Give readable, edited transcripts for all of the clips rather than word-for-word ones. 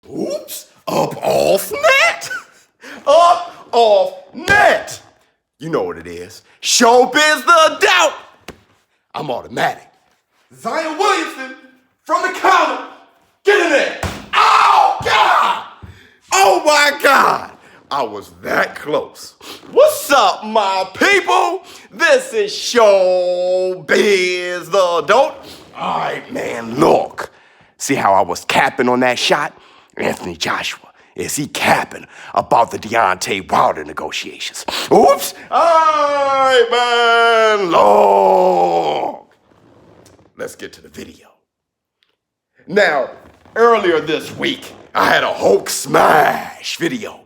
Oops, up off net. Up off net. You know what it is. ShowBizz the doubt. I'm automatic. Zion Williamson from the counter. Get in there. Oh, God. Oh, my God. I was that close. What's up, my people? This is ShowBizz the dope. All right, man, look. See how I was capping on that shot? Anthony Joshua, is he capping about the Deontay Wilder negotiations? Oops. All right, man, look. Let's get to the video. Now, earlier this week, I had a Hulk smash video.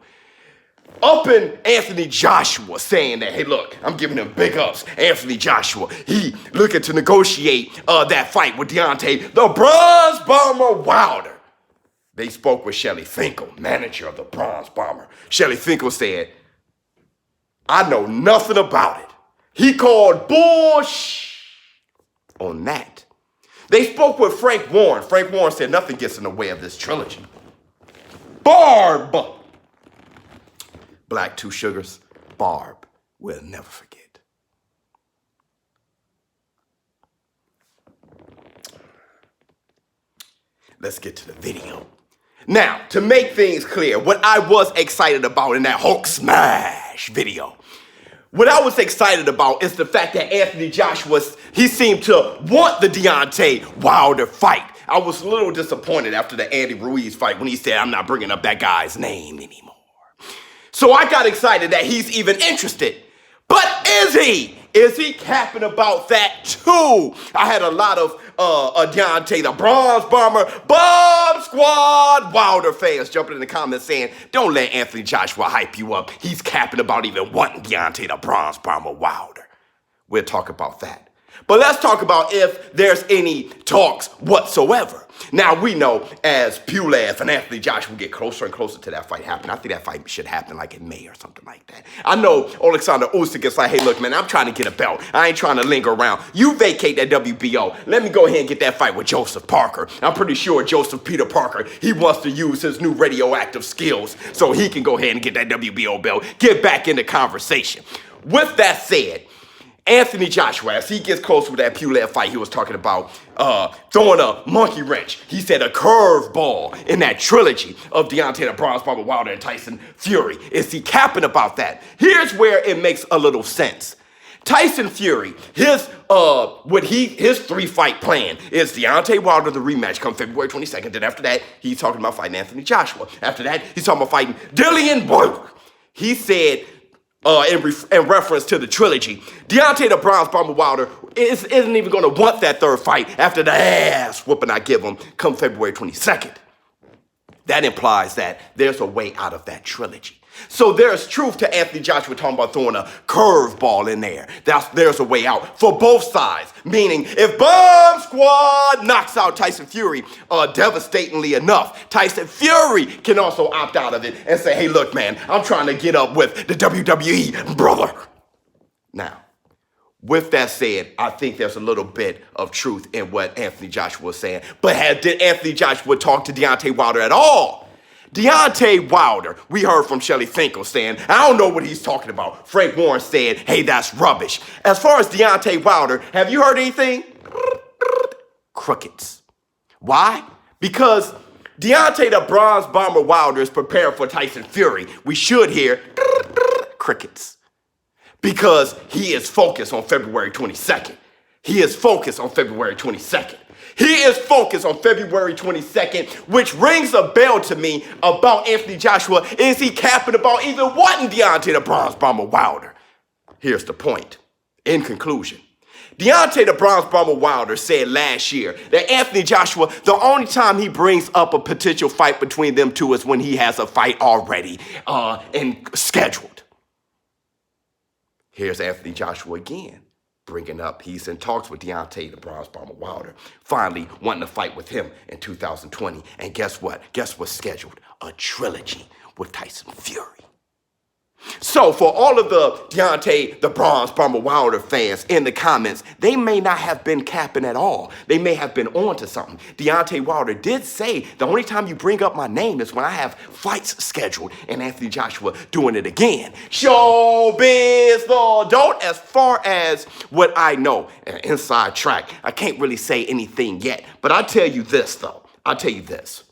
Up in Anthony Joshua saying that, hey, look, I'm giving him big ups. Anthony Joshua, he looking to negotiate that fight with Deontay, the Bronze Bomber Wilder. They spoke with Shelly Finkel, manager of the Bronze Bomber. Shelly Finkel said, I know nothing about it. He called bullsh on that. They spoke with Frank Warren. Frank Warren said nothing gets in the way of this trilogy. Barb. Black Two Sugars, Barb, we'll never forget. Let's get to the video. Now, to make things clear, what I was excited about in that Hulk smash video, what I was excited about is the fact that Anthony Joshua, he seemed to want the Deontay Wilder fight. I was a little disappointed after the Andy Ruiz fight when he said, I'm not bringing up that guy's name anymore. So I got excited that he's even interested. But is he? Is he capping about that too? I had a lot of Deontay, the Bronze Bomber, Bomb Squad Wilder fans jumping in the comments saying, don't let Anthony Joshua hype you up. He's capping about even wanting Deontay, the Bronze Bomber Wilder. We'll talk about that. But let's talk about if there's any talks whatsoever. Now, we know as Pulev and Anthony Joshua get closer and closer to that fight happening. I think that fight should happen like in May or something like that. I know Alexander Usyk is like, hey, look, man, I'm trying to get a belt. I ain't trying to linger around. You vacate that WBO. Let me go ahead and get that fight with Joseph Parker. I'm pretty sure Joseph Peter Parker, he wants to use his new radioactive skills so he can go ahead and get that WBO belt, get back into conversation. With that said, Anthony Joshua, as he gets close with that Pulev fight, he was talking about throwing a monkey wrench. He said a curveball in that trilogy of Deontay, the Bronze Bomber Wilder, and Tyson Fury. Is he capping about that? Here's where it makes a little sense. Tyson Fury, his 3-fight plan is Deontay Wilder, the rematch, come February 22nd. Then after that, he's talking about fighting Anthony Joshua. After that, he's talking about fighting Dillian Whyte. He said, in reference to the trilogy, Deontay the Bronze Bomber Wilder isn't even going to want that third fight after the ass whooping I give him come February 22nd. That implies that there's a way out of that trilogy. So there's truth to Anthony Joshua talking about throwing a curveball in there. There's a way out for both sides. Meaning, if Bomb Squad knocks out Tyson Fury devastatingly enough, Tyson Fury can also opt out of it and say, hey, look, man, I'm trying to get up with the WWE, brother. Now, with that said, I think there's a little bit of truth in what Anthony Joshua was saying. But did Anthony Joshua talk to Deontay Wilder at all? Deontay Wilder, we heard from Shelly Finkel saying, I don't know what he's talking about. Frank Warren said, hey, that's rubbish. As far as Deontay Wilder, have you heard anything? Crickets. Why? Because Deontay the Bronze Bomber Wilder is preparing for Tyson Fury. We should hear crickets. Because he is focused on February 22nd. He is focused on February 22nd. He is focused on February 22nd, which rings a bell to me about Anthony Joshua. Is he capping about even wanting Deontay the Bronze Bomber Wilder? Here's the point. In conclusion, Deontay the Bronze Bomber Wilder said last year that Anthony Joshua, the only time he brings up a potential fight between them two is when he has a fight already and scheduled. Here's Anthony Joshua again, bringing up he's in talks with Deontay, the Bronze Bomber Wilder, finally wanting to fight with him in 2020. And guess what? Guess what's scheduled? A trilogy with Tyson Fury. So for all of the Deontay, the Bronze Bomber Wilder fans in the comments, they may not have been capping at all. They may have been on to something. Deontay Wilder did say the only time you bring up my name is when I have fights scheduled, and Anthony Joshua doing it again. ShowBizz the adult. As far as what I know, an inside track, I can't really say anything yet. But I'll tell you this though. I'll tell you this.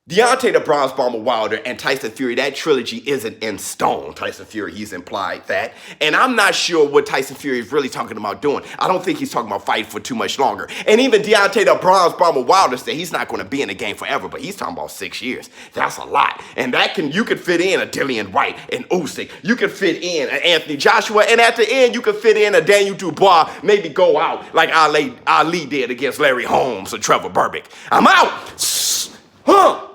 Deontay the Bronze Bomber Wilder and Tyson Fury, that trilogy isn't in stone. Tyson Fury, he's implied that. And I'm not sure what Tyson Fury is really talking about doing. I don't think he's talking about fighting for too much longer. And even Deontay the Bronze Bomber Wilder said he's not going to be in the game forever, but he's talking about 6 years. That's a lot. And you could fit in a Dillian White and Usyk. You could fit in an Anthony Joshua. And at the end, you could fit in a Daniel Dubois, maybe go out like Ali did against Larry Holmes or Trevor Burbick. I'm out. Huh.